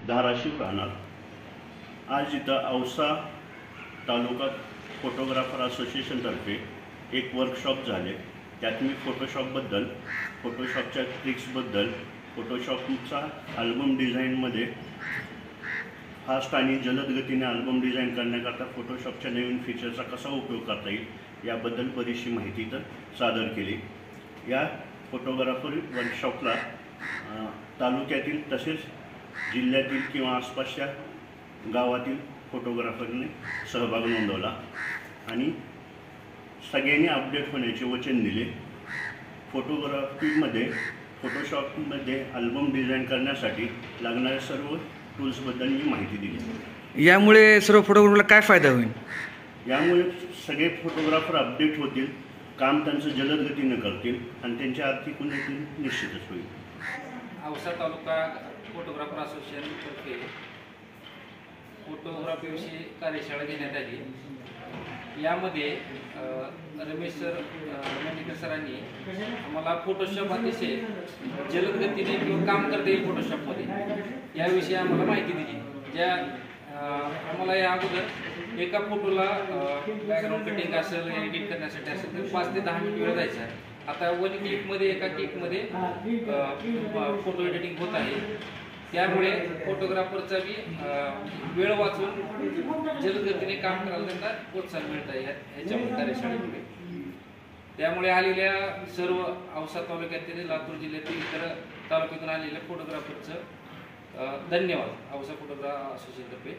धाराशिव राहणार। आज इथं औसा तालुका फोटोग्राफर असोसिएशनतर्फे एक वर्कशॉप झाले। त्यात मी फोटोशॉपबद्दल, फोटोशॉपच्या ट्रिक्सबद्दल, फोटोशॉपचा अल्बम डिझाईनमध्ये फास्ट आणि जलद गतीने अल्बम डिझाईन करण्याकरता फोटोशॉपच्या नवीन फीचरचा कसा उपयोग करता येईल याबद्दल बरीचशी माहिती तर सादर केली। या फोटोग्राफर वर्कशॉपला तालुक्यातील तसेच जिल्ह्यातील किंवा आसपासच्या गावातील फोटोग्राफरने सहभाग नोंदवला आणि सगळ्यांनी अपडेट होण्याचे वचन दिले। फोटोशॉपमध्ये अल्बम डिझाईन करण्यासाठी लागणाऱ्या सर्व टूल्सबद्दल मी माहिती दिली। यामुळे सर्व फोटोग्राफरला काय फायदा होईल? यामुळे सगळे फोटोग्राफर अपडेट होतील, काम त्यांचं जलद गतीनं करतील आणि त्यांची आर्थिक उन्नती निश्चितच होईल। औसा तालुका फोटोग्राफर असोसिएशनतर्फे फोटोग्राफीविषयी कार्यशाळा घेण्यात आली। यामध्ये रमेश सरांनी आम्हाला फोटोशॉप अतिशय जलद गतीने किंवा काम करता येईल फोटोशॉपमध्ये याविषयी आम्हाला माहिती दिली। ज्या आम्हाला या अगोदर एका फोटोला बॅकग्राऊंड कटिंग असेल, एडिट करण्यासाठी असेल तर 5 ते 10 मिनिट वेळ जायचा। आता वन क्लिकमध्ये एका क्लिकमध्ये फोटो एडिटिंग होत आहे। त्यामुळे फोटोग्राफरचा बी वेळ वाचून जलद गतीने काम करायला त्यांना प्रोत्साहन मिळत आहे ह्याच्यामुळे कार्यशाळेमुळे। त्यामुळे आलेल्या सर्व औसा तालुक्यातील, लातूर जिल्ह्यातील इतर तालुक्यातून आलेल्या फोटोग्राफरचं धन्यवाद औसा फोटोग्राफर असोसिएशनतर्फे।